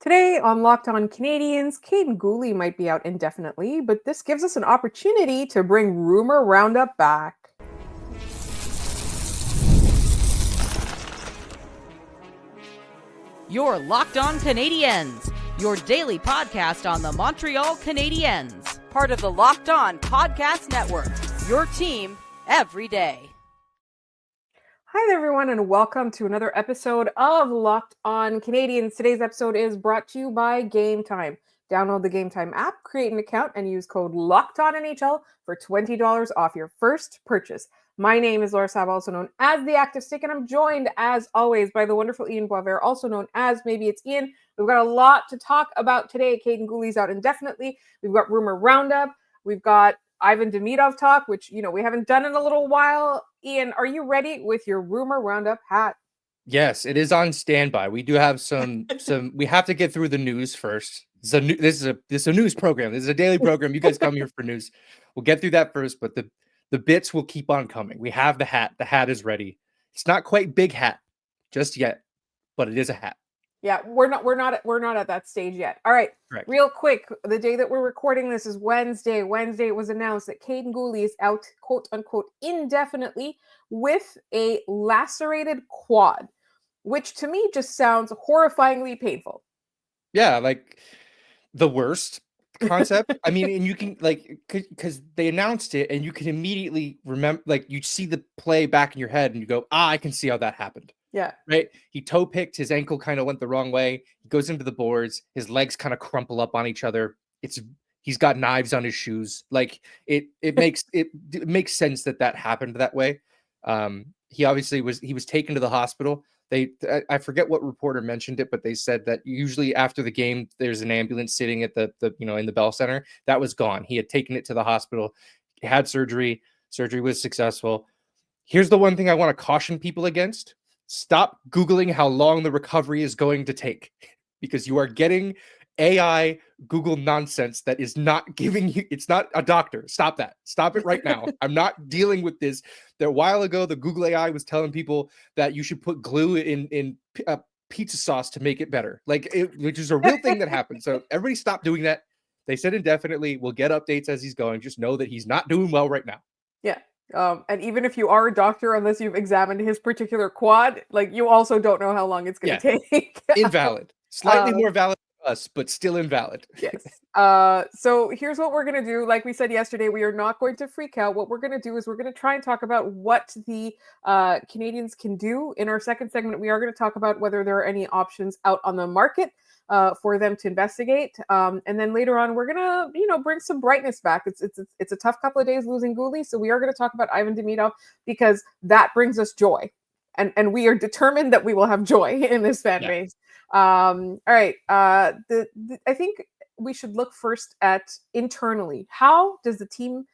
Today on Locked On Canadiens, Kaiden Guhle might be out indefinitely, but this gives us an opportunity to bring Rumour Roundup back. You're Locked On Canadiens, your daily podcast on the Montreal Canadiens, part of the Locked On Podcast Network, your team every day. Hi there, everyone, and welcome to another episode of Locked On Canadiens. Today's episode is brought to you by Gametime. Download the Gametime app, create an account, and use code LOCKEDONNHL for $20 off your first purchase. My name is Laura Sab, also known as The Active Stick, and I'm joined, as always, by the wonderful Ian Boisvert, also known as Maybe It's Ian. We've got a lot to talk about today. Kaiden Guhle's out indefinitely. We've got Rumour Roundup. We've got Ivan Demidov talk, which, we haven't done in a little while. Ian, are you ready with your Rumour Roundup hat? Yes, it is on standby. We do have some we have to get through the news first. This is a news program. This is a daily program. You guys come here for news. We'll get through that first, but the bits will keep on coming. We have the hat. The hat is ready. It's not quite big hat just yet, but it is a hat. Yeah, we're not at that stage yet. All right. Correct. Real quick, the day that we're recording this is Wednesday. Wednesday it was announced that Kaiden Guhle is out, quote unquote, indefinitely with a lacerated quad, which to me just sounds horrifyingly painful. Yeah, like the worst concept. I mean, and you can because they announced it and you can immediately remember, you see the play back in your head and you go, I can see how that happened. Yeah. Right. He toe picked, his ankle kind of went the wrong way. He goes into the boards, his legs kind of crumple up on each other. He's got knives on his shoes. It makes sense that happened that way. He obviously was taken to the hospital. I forget what reporter mentioned it, but they said that usually after the game, there's an ambulance sitting at the in the Bell Center. That was gone. He had taken it to the hospital, had surgery. Surgery was successful. Here's the one thing I want to caution people against. Stop Googling how long the recovery is going to take, because you are getting AI Google nonsense that is not giving you, it's not a doctor. Stop that. Stop it right now. I'm not dealing with this. That a while ago, the Google AI was telling people that you should put glue in pizza sauce to make it better, which is a real thing that happened. So everybody stop doing that. They said indefinitely. We'll get updates as he's going. Just know that he's not doing well right now. Yeah. And even if you are a doctor, unless you've examined his particular quad, you also don't know how long it's going to take. Invalid. Slightly more valid for us, but still invalid. Yes. So here's what we're going to do. Like we said yesterday, we are not going to freak out. What we're going to do is we're going to try and talk about what the Canadiens can do. In our second segment, we are going to talk about whether there are any options out on the market for them to investigate. And then later on, we're gonna, bring some brightness back. It's a tough couple of days losing Guhle, so we are going to talk about Ivan Demidov because that brings us joy, and we are determined that we will have joy in this fan base. All right. I think we should look first at internally. How does the team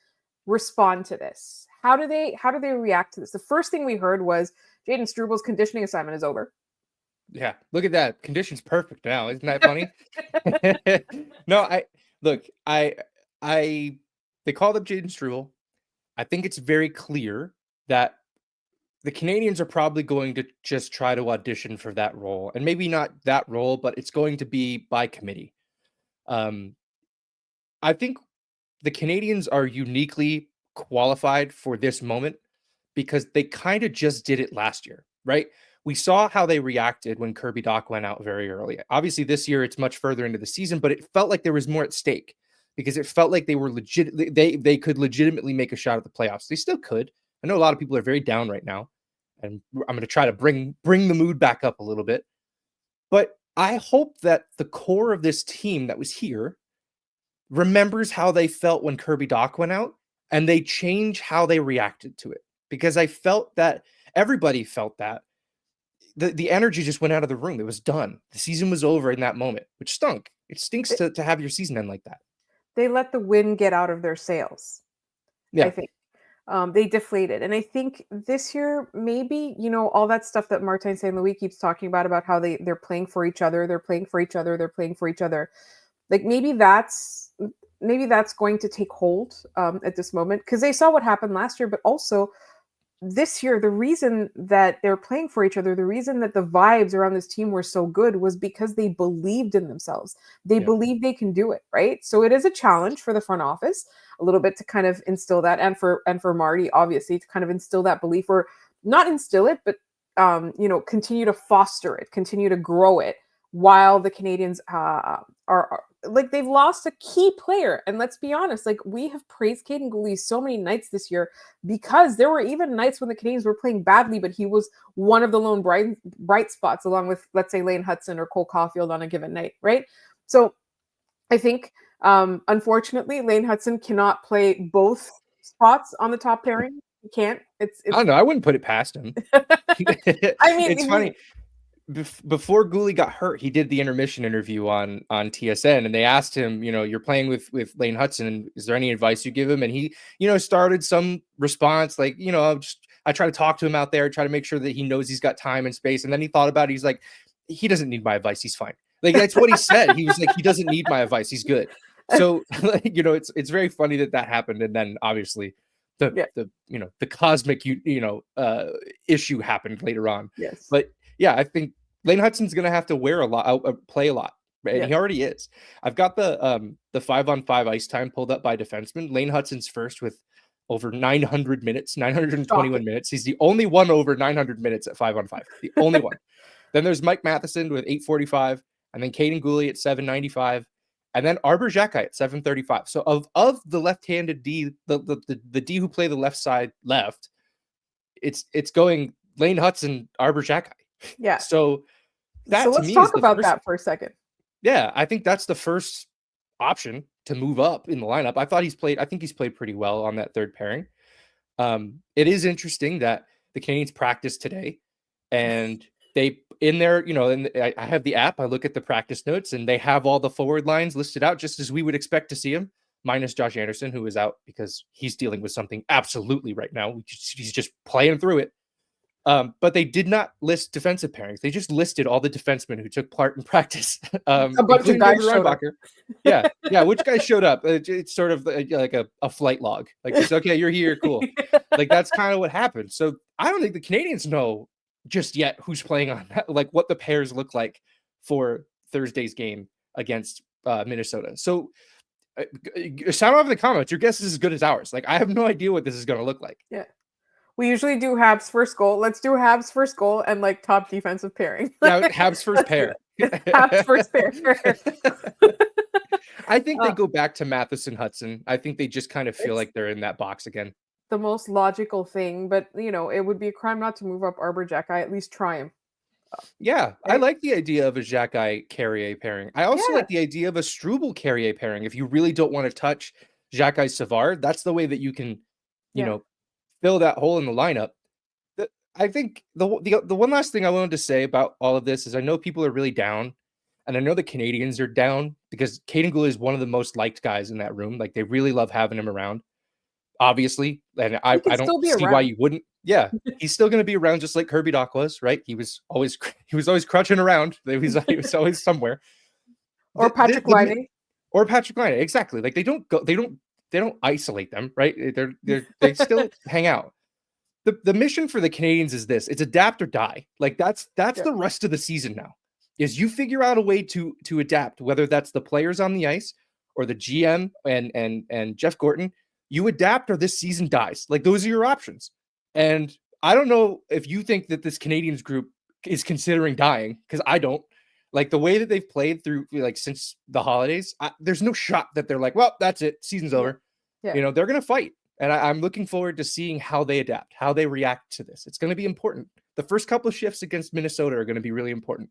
respond to this? How do they react to this? The first thing we heard was Jayden Struebel's conditioning assignment is over. Yeah, look at that. Condition's perfect now. Isn't that funny? No, they called up Jayden Struebel. I think it's very clear that the Canadiens are probably going to just try to audition for that role. And maybe not that role, but it's going to be by committee. I think the Canadiens are uniquely qualified for this moment because they kind of just did it last year, right? We saw how they reacted when Kirby Dach went out very early. Obviously, this year it's much further into the season, but it felt like there was more at stake because it felt like they were they could legitimately make a shot at the playoffs. They still could. I know a lot of people are very down right now, and I'm going to try to bring the mood back up a little bit. But I hope that the core of this team that was here remembers how they felt when Kirby Dach went out, and they change how they reacted to it, because I felt that everybody felt that. The energy just went out of the room. It was done. The season was over in that moment, which stunk. It stinks to have your season end like that. They let the wind get out of their sails. Yeah. I think they deflated. And I think this year, maybe, all that stuff that Martin St. Louis keeps talking about how they're playing for each other. They're playing for each other. They're playing for each other. Maybe that's going to take hold at this moment, because they saw what happened last year, but also this year, the reason that they're playing for each other, the reason that the vibes around this team were so good was because they believed in themselves. They believe they can do it, right? So it is a challenge for the front office a little bit to kind of instill that, and for Marty, obviously, to kind of instill that belief, or not instill it, but continue to foster it, continue to grow it, while the Canadiens are like, they've lost a key player. And let's be honest, like, we have praised Kaiden Guhle so many nights this year, because there were even nights when the Canadiens were playing badly, but he was one of the lone bright spots, along with, let's say, Lane Hutson or Cole Caulfield on a given night, right? So I think, unfortunately, Lane Hutson cannot play both spots on the top pairing. He can't. I don't know. I wouldn't put it past him. I mean, it's funny. Before Guhle got hurt, he did the intermission interview on TSN, and they asked him, you're playing with Lane Hutson, and is there any advice you give him? And he, started some response like, I try to talk to him out there, try to make sure that he knows he's got time and space. And then he thought about it. He's like, he doesn't need my advice. He's fine. Like, that's what he said. He was like, he doesn't need my advice. He's good. So, it's very funny that happened. And then obviously the cosmic, issue happened later on. Yes. But yeah, I think Lane Hutson's going to have to wear a lot, play a lot, right? And he already is. I've got the 5-on-5 ice time pulled up by defenseman. Lane Hutson's first with over 900 minutes, 921 minutes. He's the only one over 900 minutes at 5-on-5. The only one. Then there's Mike Matheson with 845, and then Kaiden Guhle at 795, and then Arbor Xhekaj at 735. So of the left-handed D, the D who play the left side left, it's going Lane Hutson, Arbor Xhekaj. Yeah. So let's talk about that for a second. Yeah, I think that's the first option to move up in the lineup. I think he's played pretty well on that third pairing. It is interesting that the Canadiens practiced today, and they in there, and I have the app. I look at the practice notes, and they have all the forward lines listed out just as we would expect to see them, minus Josh Anderson, who is out because he's dealing with something absolutely right now. He's just playing through it. But they did not list defensive pairings. They just listed all the defensemen who took part in practice. A bunch of guys showed up. Yeah. Which guys showed up? It's sort of like a flight log. Like, it's okay, you're here, cool. Like, that's kind of what happened. So I don't think the Canadiens know just yet who's playing on that, like what the pairs look like for Thursday's game against Minnesota. So sound off in the comments. Your guess is as good as ours. Like, I have no idea what this is going to look like. Yeah. We usually do Habs first goal. Let's do Habs first goal and like top defensive pairing. Yeah, Habs first pair. Habs first pair. I think they go back to Matheson Hutson. I think they just kind of feel like they're in that box again. The most logical thing, but it would be a crime not to move up Arbor Xhekaj. At least try him. Yeah, I like the idea of a Xhekaj Carrier pairing. I also like the idea of a Struble Carrier pairing. If you really don't want to touch Xhekaj Savard, that's the way that you can, fill that hole in the lineup. I think the one last thing I wanted to say about all of this is I know people are really down, and I know the Canadiens are down because Kaiden Guhle is one of the most liked guys in that room. Like, they really love having him around, obviously. And I don't see why you wouldn't. Yeah, he's still going to be around, just like Kirby Dach was, right? He was always crutching around. He was always somewhere. Or Patrick Laine. Or Patrick Laine, exactly. Like, they don't isolate them, right? They still hang out. The mission for the Canadiens is this: it's adapt or die. Like, that's the rest of the season now. Is you figure out a way to adapt, whether that's the players on the ice or the GM and Jeff Gorton. You adapt or this season dies. Like, those are your options. And I don't know if you think that this Canadiens group is considering dying, because I don't. Like, the way that they've played through, like, since the holidays, there's no shot that they're like, well, that's it, season's over. Yeah. They're going to fight. And I'm looking forward to seeing how they adapt, how they react to this. It's going to be important. The first couple of shifts against Minnesota are going to be really important.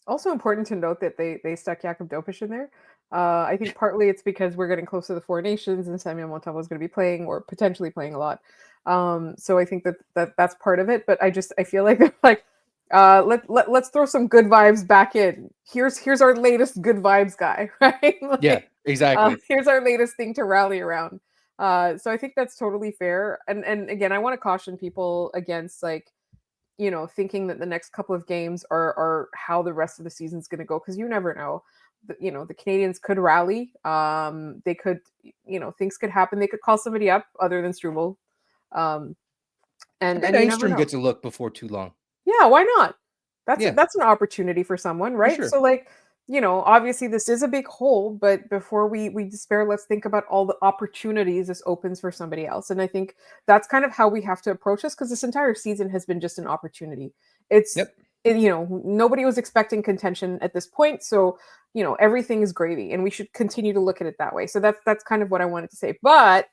Also important to note that they stuck Jakub Dopish in there. I think partly it's because we're getting close to the Four Nations and Samuel Montembeault is going to be playing or potentially playing a lot. So I think that's part of it. But I feel like they're like, let's throw some good vibes back in. Here's our latest good vibes guy, right? Like, yeah, exactly. Here's our latest thing to rally around. So I think that's totally fair. And again, I want to caution people against, like, thinking that the next couple of games are how the rest of the season's going to go, because you never know. The Canadiens could rally. They could, things could happen. They could call somebody up other than Struble. I bet you never Engstrom know. gets a look before too long. Yeah, why not? Yeah. That's an opportunity for someone, right? sure. So like, obviously this is a big hole, but before we despair, let's think about all the opportunities this opens for somebody else. And I think that's kind of how we have to approach this, because this entire season has been just an opportunity. It's Yep. nobody was expecting contention at this point, so everything is gravy, and we should continue to look at it that way. So that's kind of what I wanted to say. But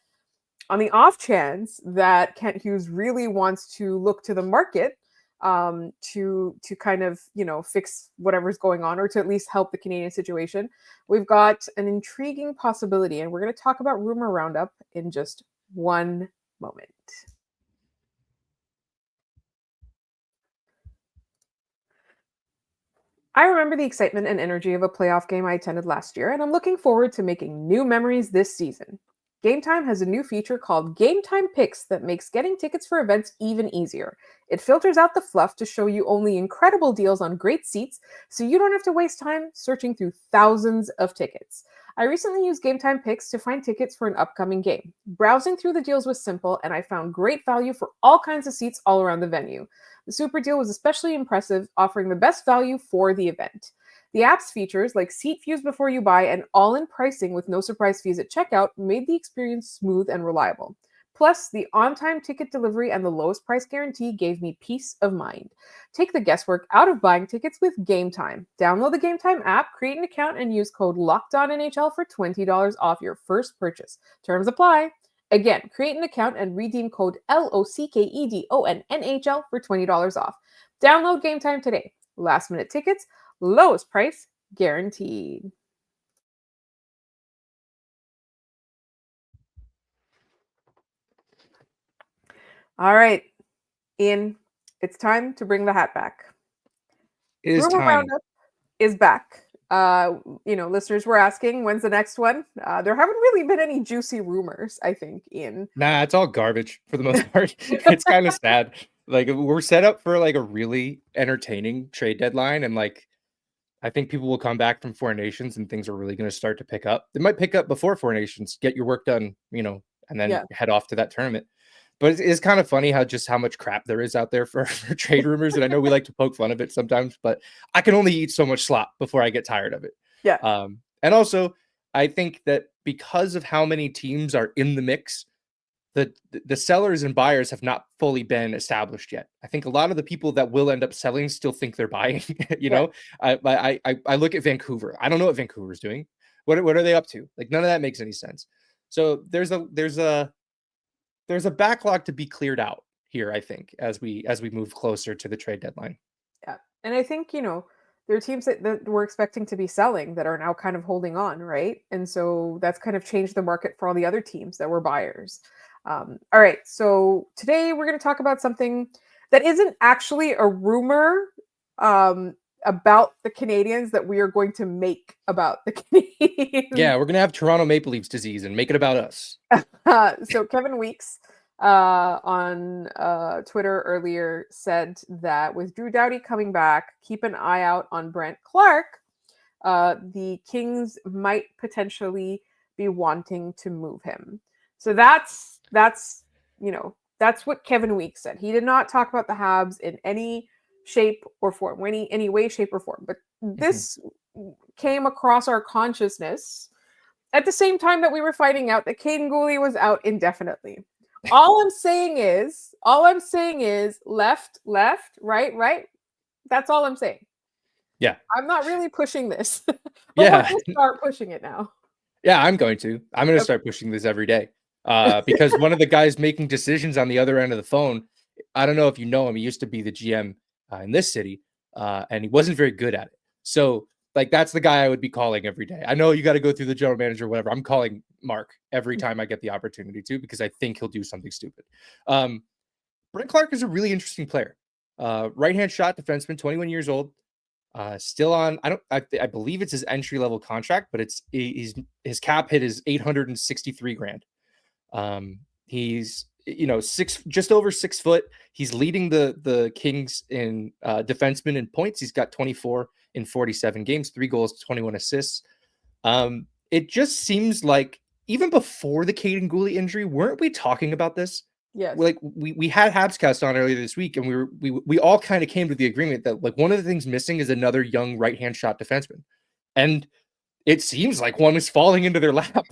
on the off chance that Kent Hughes really wants to look to the market to kind of fix whatever's going on, or to at least help the Canadian situation, we've got an intriguing possibility, and we're going to talk about Rumor Roundup in just one moment. I remember the excitement and energy of a playoff game I attended last year, and I'm looking forward to making new memories this season. Gametime has a new feature called Gametime Picks that makes getting tickets for events even easier. It filters out the fluff to show you only incredible deals on great seats, so you don't have to waste time searching through thousands of tickets. I recently used Gametime Picks to find tickets for an upcoming game. Browsing through the deals was simple, and I found great value for all kinds of seats all around the venue. The Super Deal was especially impressive, offering the best value for the event. The app's features, like seat views before you buy and all-in pricing with no surprise fees at checkout, made the experience smooth and reliable. Plus, the on-time ticket delivery and the lowest price guarantee gave me peace of mind. Take the guesswork out of buying tickets with Gametime. Download the Gametime app, create an account, and use code LOCKEDONNHL for $20 off your first purchase. Terms apply. Again, create an account and redeem code LOCKEDONNHL for $20 off. Download Gametime today. Last minute tickets, lowest price guaranteed. All right, Ian, it's time to bring the hat back. It is Rumor time. Roundup is back. Listeners were asking, when's the next one? There haven't really been any juicy rumors, I think, Ian. Nah, it's all garbage for the most part. It's kind of sad. Like, we're set up for like a really entertaining trade deadline, and like I think people will come back from Four Nations and things are really going to start to pick up. They might pick up before Four Nations, get your work done, and then Yeah. head off to that tournament. But it's kind of funny how much crap there is out there for trade rumors. And I know we like to poke fun of it sometimes, but I can only eat so much slop before I get tired of it. Yeah. And also, I think that because of how many teams are in the mix, the sellers and buyers have not fully been established yet. I think a lot of the people that will end up selling still think they're buying. Yeah. I look at Vancouver. I don't know what Vancouver's doing. What are they up to? Like, none of that makes any sense. So there's a backlog to be cleared out here, I think, as we move closer to the trade deadline. Yeah. And I think, there are teams that we're expecting to be selling that are now kind of holding on, right? And so that's kind of changed the market for all the other teams that were buyers. All right. So today we're going to talk about something that isn't actually a rumor about the Canadiens that we are going to make about the Canadiens. Yeah, we're going to have Toronto Maple Leafs disease and make it about us. So Kevin Weeks on Twitter earlier said that with Drew Doughty coming back, keep an eye out on Brent Clark. The Kings might potentially be wanting to move him. So that's what Kevin Weeks said. He did not talk about the Habs in any shape or form, any way, shape, or form. But this came across our consciousness at the same time that we were finding out that Kaiden Guhle was out indefinitely. All I'm saying is left, right. That's all I'm saying. Yeah. I'm not really pushing this. But Yeah. we're going to start pushing it now. Yeah, I'm going to start pushing this every day. Because one of the guys making decisions on the other end of the phone, I don't know if you know him, he used to be the GM in this city, and he wasn't very good at it. So, like, that's the guy I would be calling every day. I know you got to go through the general manager, whatever. I'm calling Mark every time I get the opportunity to, because I think he'll do something stupid. Brent Clark is a really interesting player. Right-hand shot defenseman, 21 years old. Still on, I believe it's his entry level contract, but his cap hit is $863,000. He's just over 6 foot. He's leading the Kings in defensemen in points. He's got 24 in 47 games, 3 goals, 21 assists. It just seems like even before the Kaiden Guhle injury, weren't we talking about this? Yes. like we had Habscast on earlier this week, and we all kind of came to the agreement that like one of the things missing is another young right-hand shot defenseman, and it seems like one is falling into their lap.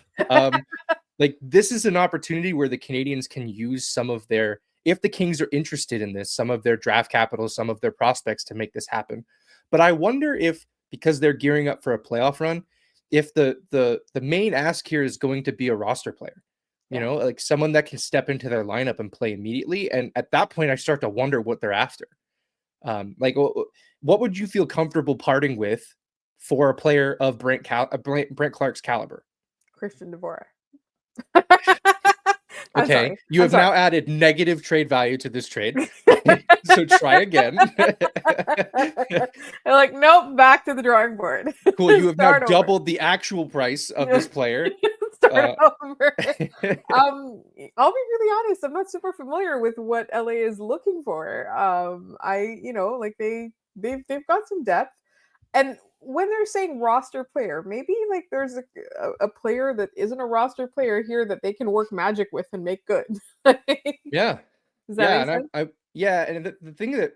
Like this is an opportunity where the Canadiens can use some of their, if the Kings are interested in this, some of their draft capital, some of their prospects to make this happen. But I wonder if, because they're gearing up for a playoff run, if the main ask here is going to be a roster player, you know, like someone that can step into their lineup and play immediately. And at that point, I start to wonder what they're after. Like, what would you feel comfortable parting with for a player of Brent Clark's caliber? Christian Dvorak. Okay, you have now added negative trade value to this trade. So try again. Like, nope, back to the drawing board. Cool. You have now doubled the actual price of this player. Start over. I'll be really honest. I'm not super familiar with what LA is looking for. Like they've got some depth, and when they're saying roster player, maybe like there's a player that isn't a roster player here that they can work magic with and make good. Yeah. Does that make sense? And the thing that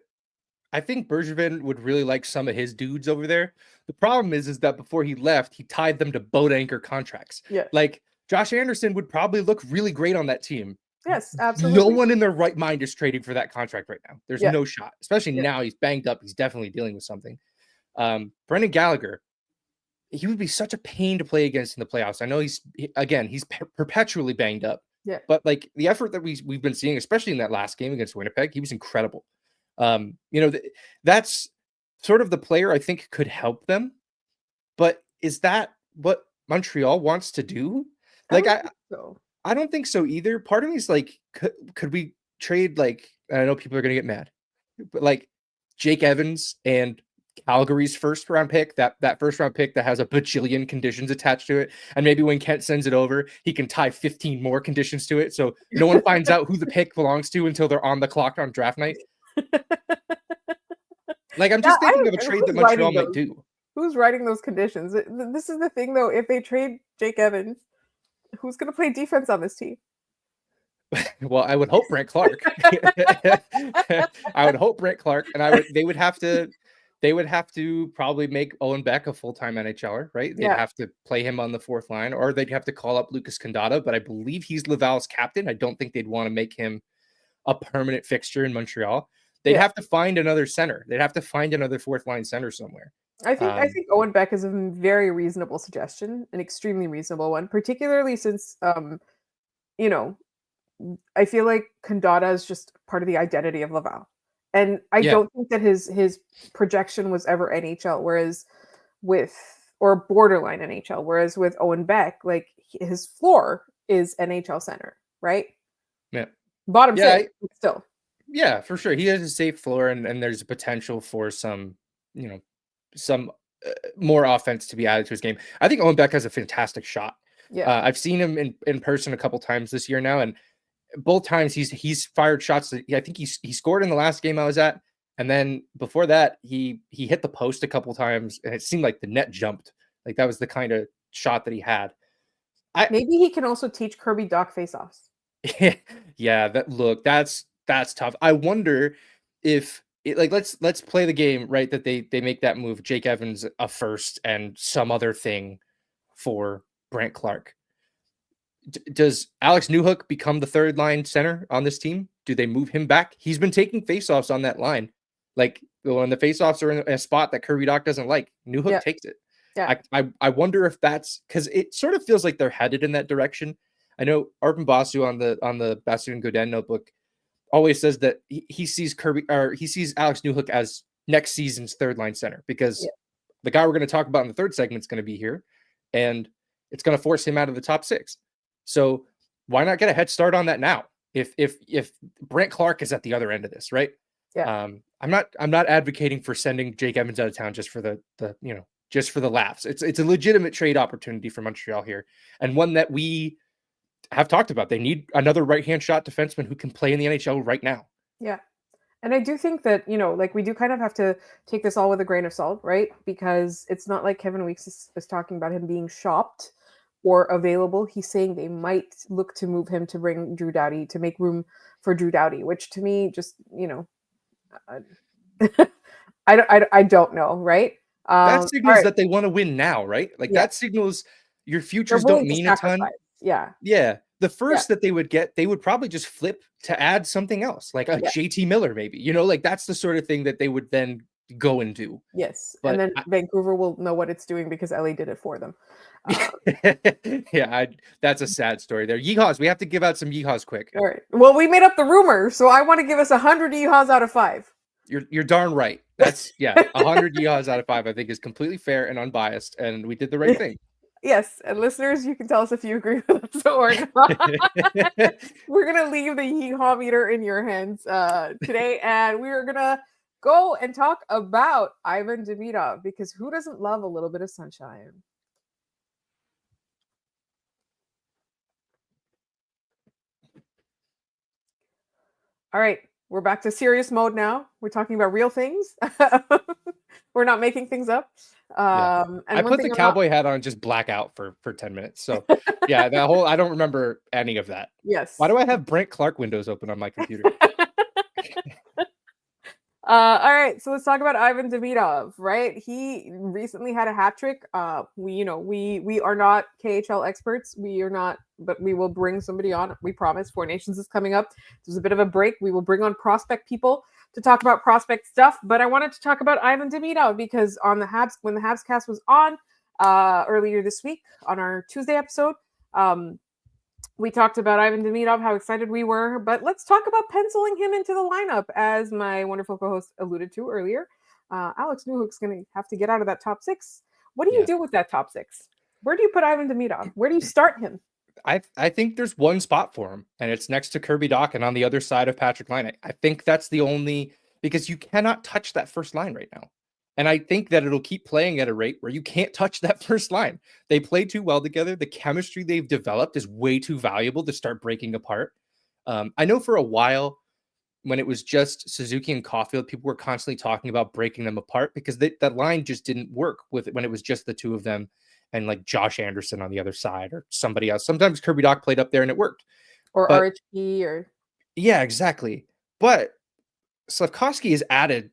I think Bergevin would really like some of his dudes over there. The problem is that before he left, he tied them to boat anchor contracts. Yeah. Like Josh Anderson would probably look really great on that team. Yes, absolutely. No one in their right mind is trading for that contract right now. There's no shot, especially now he's banged up. He's definitely dealing with something. Brendan Gallagher, he would be such a pain to play against in the playoffs. I know he's perpetually banged up. Yeah. But like the effort that we've been seeing, especially in that last game against Winnipeg, he was incredible. That's sort of the player I think could help them. But is that what Montreal wants to do? Like, I don't think so either. Part of me is like, could we trade, like, I know people are going to get mad, but like Jake Evans and Calgary's first round pick, that first round pick that has a bajillion conditions attached to it. And maybe when Kent sends it over, he can tie 15 more conditions to it. So no one finds out who the pick belongs to until they're on the clock on draft night. Like, I'm just thinking of a trade that Montreal might do. Who's writing those conditions? This is the thing, though. If they trade Jake Evans, who's going to play defense on this team? Well, I would hope Brent Clark. I would hope Brent Clark, and they would have to probably make Owen Beck a full-time NHLer, right? They'd have to play him on the fourth line, or they'd have to call up Lucas Condata, but I believe he's Laval's captain. I don't think they'd want to make him a permanent fixture in Montreal. They'd have to find another center. They'd have to find another fourth line center somewhere. I think Owen Beck is a very reasonable suggestion, an extremely reasonable one, particularly since I feel like Condata is just part of the identity of Laval. And I don't think that his projection was ever NHL, whereas or borderline NHL, whereas with Owen Beck, like his floor is NHL center, right? Yeah. Bottom six, still. Yeah, for sure. He has a safe floor, and there's a potential for some more offense to be added to his game. I think Owen Beck has a fantastic shot. Yeah. I've seen him in person a couple times this year now, and both times he's fired shots that I think he scored in the last game I was at, and then before that he hit the post a couple times, and it seemed like the net jumped. Like that was the kind of shot that he had. Maybe he can also teach Kirby Dach faceoffs. Yeah, that's tough. I wonder if let's play the game, right? That they make that move, Jake Evans a first and some other thing for Brent Clark. Does Alex Newhook become the third line center on this team? Do they move him back? He's been taking faceoffs on that line. Like when the faceoffs are in a spot that Kirby Dach doesn't like, Newhook takes it. Yeah. I wonder if that's because it sort of feels like they're headed in that direction. I know Arpon Basu on the Basu and Godin notebook always says that he sees Alex Newhook as next season's third line center, because the guy we're going to talk about in the third segment is going to be here, and it's going to force him out of the top six. So why not get a head start on that now? If Brent Clark is at the other end of this, right? Yeah. I'm not advocating for sending Jake Evans out of town just for just for the laughs. It's a legitimate trade opportunity for Montreal here, and one that we have talked about. They need another right-hand shot defenseman who can play in the NHL right now. Yeah. And I do think that, like we do kind of have to take this all with a grain of salt, right? Because it's not like Kevin Weeks is talking about him being shopped. or available. He's saying they might look to move him to bring Drew Doughty, to make room for Drew Doughty, which to me just, I don't know, right? That All signals right, that they want to win now, right? Like yeah, that signals your they're futures don't willing to mean a ton. sacrifice. Yeah, Yeah. The yeah, first that they would get, they would probably just flip to add something else, like a yeah, JT Miller, maybe, like that's the sort of thing that they would then go and do. yes. And But then Vancouver will know what it's doing because LA did it for them. yeah, that's a sad story there. Yeehaws. We have to give out some yeehaws quick. All right. Well, we made up the rumor, so I want to give us 100 yeehaws out of 5. You're darn right. That's 100 yeehaws out of 5, I think, is completely fair and unbiased, and we did the right thing. Yes, and listeners, you can tell us if you agree with us or not. We're gonna leave the yeehaw meter in your hands today, and we are gonna go and talk about Ivan Demidov, because who doesn't love a little bit of sunshine? All right, we're back to serious mode now. We're talking about real things. We're not making things up. And I one put thing the I'm not. cowboy hat on, just black out for 10 minutes. So yeah, I don't remember any of that. Yes. Why do I have Brent Clark windows open on my computer? All right, so let's talk about Ivan Demidov, right? He recently had a hat trick. We are not KHL experts. We are not, but we will bring somebody on. We promise. Four Nations is coming up. There's a bit of a break. We will bring on prospect people to talk about prospect stuff. But I wanted to talk about Ivan Demidov because on the Habs, when the Habs cast was on earlier this week on our Tuesday episode, we talked about Ivan Demidov, how excited we were, but let's talk about penciling him into the lineup, as my wonderful co-host alluded to earlier. Alex Newhook's going to have to get out of that top 6. What do you do with that top 6? Where do you put Ivan Demidov? Where do you start him? I think there's one spot for him, and it's next to Kirby Dach and on the other side of Patrick Laine. I think that's the only, because you cannot touch that first line right now. And I think that it'll keep playing at a rate where you can't touch that first line. They play too well together. The chemistry they've developed is way too valuable to start breaking apart. I know for a while, when it was just Suzuki and Caulfield, people were constantly talking about breaking them apart because that line just didn't work with when it was just the two of them and like Josh Anderson on the other side or somebody else. Sometimes Kirby Dach played up there and it worked. Or But RHP or... yeah, exactly. But Slafkovsky has added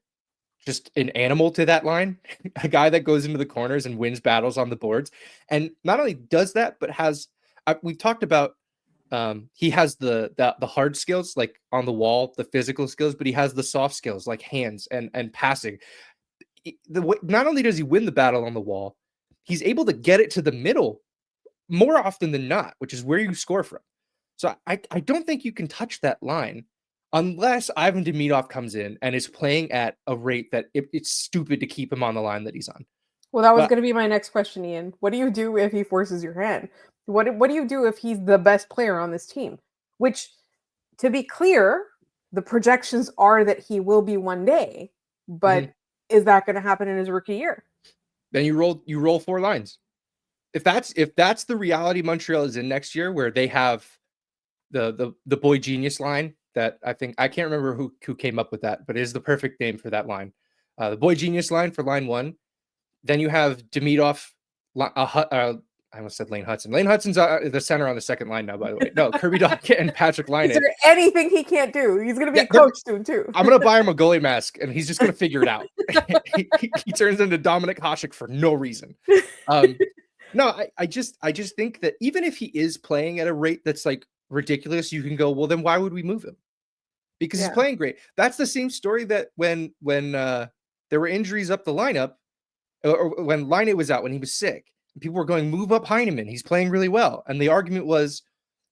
just an animal to that line, a guy that goes into the corners and wins battles on the boards. And not only does that, but we've talked about, he has the hard skills, like on the wall, the physical skills, but he has the soft skills like hands and passing. Not only does he win the battle on the wall, he's able to get it to the middle more often than not, which is where you score from. So I don't think you can touch that line unless Ivan Demidov comes in and is playing at a rate that it's stupid to keep him on the line that he's on. Well, that was going to be my next question, Ian. What do you do if he forces your hand? What do you do if he's the best player on this team? Which, to be clear, the projections are that he will be one day, but is that going to happen in his rookie year? Then you roll 4 lines. If that's the reality Montreal is in next year, where they have the boy genius line, that I can't remember who came up with that, but it is the perfect name for that line. The boy genius line for line 1. Then you have Demidov. I almost said Lane Hudson. Lane Hudson's the center on the second line now, by the way. No, Kirby Dach and Patrick Laine. Is there anything he can't do? He's going to be a coach soon, too. I'm going to buy him a goalie mask, and he's just going to figure it out. he turns into Dominic Hasek for no reason. No, I just think that even if he is playing at a rate that's like ridiculous, you can go, well, then why would we move him? Because he's playing great. That's the same story that when there were injuries up the lineup, or when Laine was out, when he was sick, people were going, move up Heineman. He's playing really well. And the argument was,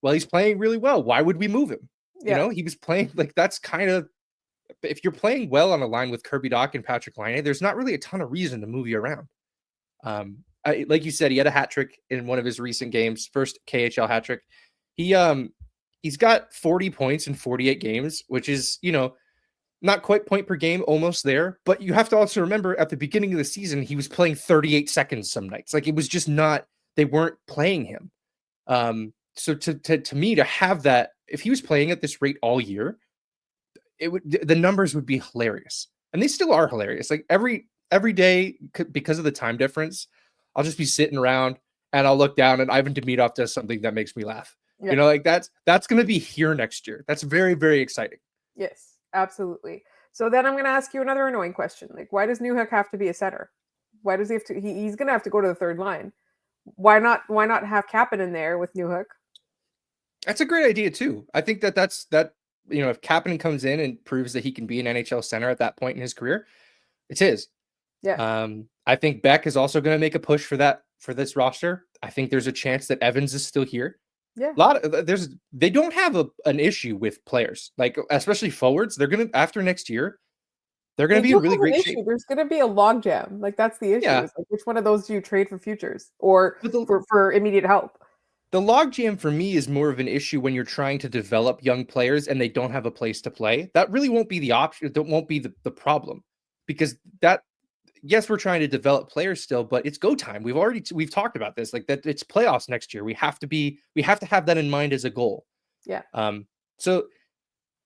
well, he's playing really well. Why would we move him? You know, he was playing like, that's kind of, if you're playing well on a line with Kirby Dach and Patrick Laine, there's not really a ton of reason to move you around. Like you said, he had a hat trick in one of his recent games, first KHL hat trick. He's got 40 points in 48 games, which is, not quite point per game, almost there. But you have to also remember at the beginning of the season, he was playing 38 seconds some nights. Like it was just not, they weren't playing him. So to me, to have that, if he was playing at this rate all year, the numbers would be hilarious. And they still are hilarious. Like every day, because of the time difference, I'll just be sitting around and I'll look down and Ivan Demidov does something that makes me laugh. Yeah. You know, like that's going to be here next year. That's very, very exciting. Yes, absolutely. So then I'm going to ask you another annoying question. Like, why does Newhook have to be a center? Why does he have to? He's going to have to go to the third line. Why not? Why not have Kappen in there with Newhook? That's a great idea too. I think that's you know, if Kapanen comes in and proves that he can be an NHL center at that point in his career, it's his. Yeah. I think Beck is also going to make a push for this roster. I think there's a chance that Evans is still here. Yeah. They don't have an issue with players, like especially forwards. They're going to, after next year, they're going to be in really great shape. There's going to be a logjam. Like that's the issue. Yeah. It's like, which one of those do you trade for futures or But for immediate help? the logjam for me is more of an issue when you're trying to develop young players and they don't have a place to play. That really won't be the option. That won't be the problem, because yes, we're trying to develop players still, but it's go time. We've talked about this, like that it's playoffs next year. We have to have that in mind as a goal. Yeah. So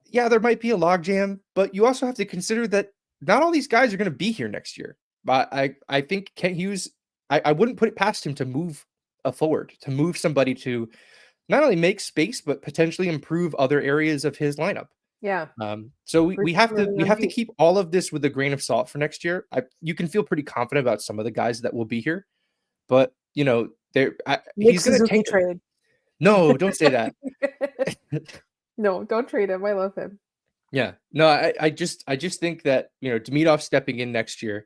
yeah, there might be a logjam, but you also have to consider that not all these guys are going to be here next year. But I think Kent Hughes, I wouldn't put it past him to move a forward, to move somebody to not only make space, but potentially improve other areas of his lineup. Yeah. So we have to keep all of this with a grain of salt for next year. You can feel pretty confident about some of the guys that will be here, but you know, he's going to take trade. No, don't say that. No, don't trade him. I love him. Yeah, no, I just think that, you know, Demidov stepping in next year,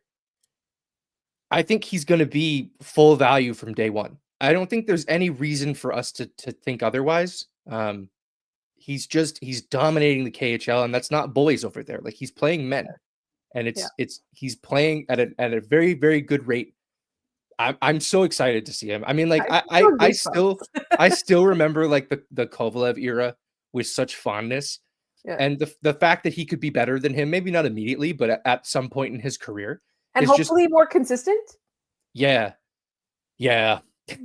I think he's going to be full value from day one. I don't think there's any reason for us to think otherwise. He's dominating the KHL, and that's not boys over there. Like, he's playing men, and he's playing at a very, very good rate. I'm so excited to see him. I mean, like I still remember like the Kovalev era with such fondness. Yeah. And the fact that he could be better than him, maybe not immediately, but at some point in his career. And hopefully more consistent. Yeah. Yeah.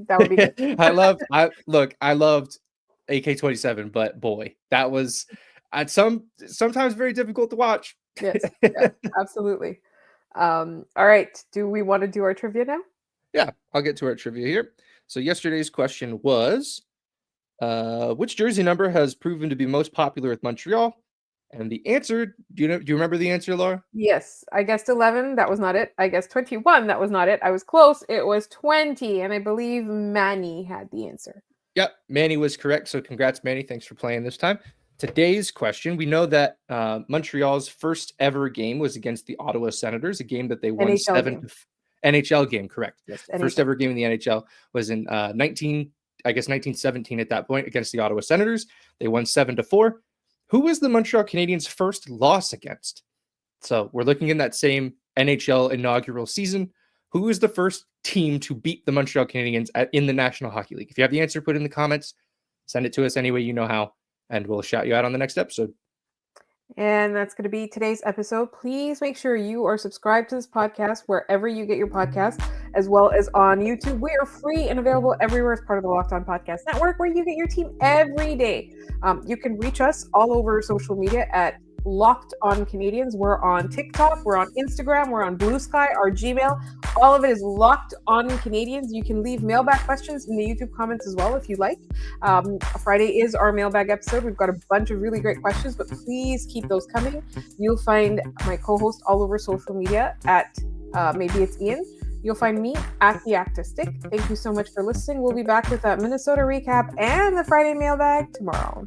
That would be good. I loved AK-27, but boy, that was sometimes very difficult to watch. Yes, absolutely. All right. Do we want to do our trivia now? Yeah, I'll get to our trivia here. So yesterday's question was, which jersey number has proven to be most popular with Montreal? And the answer, do you remember the answer, Laura? Yes, I guessed 11. That was not it. I guessed 21. That was not it. I was close. It was 20, and I believe Manny had the answer. Yep, Manny was correct. So congrats, Manny. Thanks for playing this time. Today's question, we know that Montreal's first ever game was against the Ottawa Senators, a game that they won NHL game, correct. Yes, first ever game in the NHL was in 1917 at that point against the Ottawa Senators. They won 7-4. Who was the Montreal Canadiens' first loss against? So we're looking in that same NHL inaugural season. Who is the first team to beat the Montreal Canadiens in the National Hockey League? If you have the answer, put it in the comments. Send it to us any way you know how, and we'll shout you out on the next episode. And that's going to be today's episode. Please make sure you are subscribed to this podcast wherever you get your podcasts, as well as on YouTube. We are free and available everywhere as part of the Locked On Podcast Network, where you get your team every day. You can reach us all over social media at Locked On Canadiens. We're on TikTok, we're on Instagram, we're on Blue Sky, our Gmail. All of it is Locked On Canadiens. You can leave mailbag questions in the YouTube comments as well if you like. Friday is our mailbag episode. We've got a bunch of really great questions, but please keep those coming. You'll find my co-host all over social media at maybe it's Ian. You'll find me at The Active Stick. Thank you so much for listening. We'll be back with that Minnesota recap and the Friday mailbag tomorrow.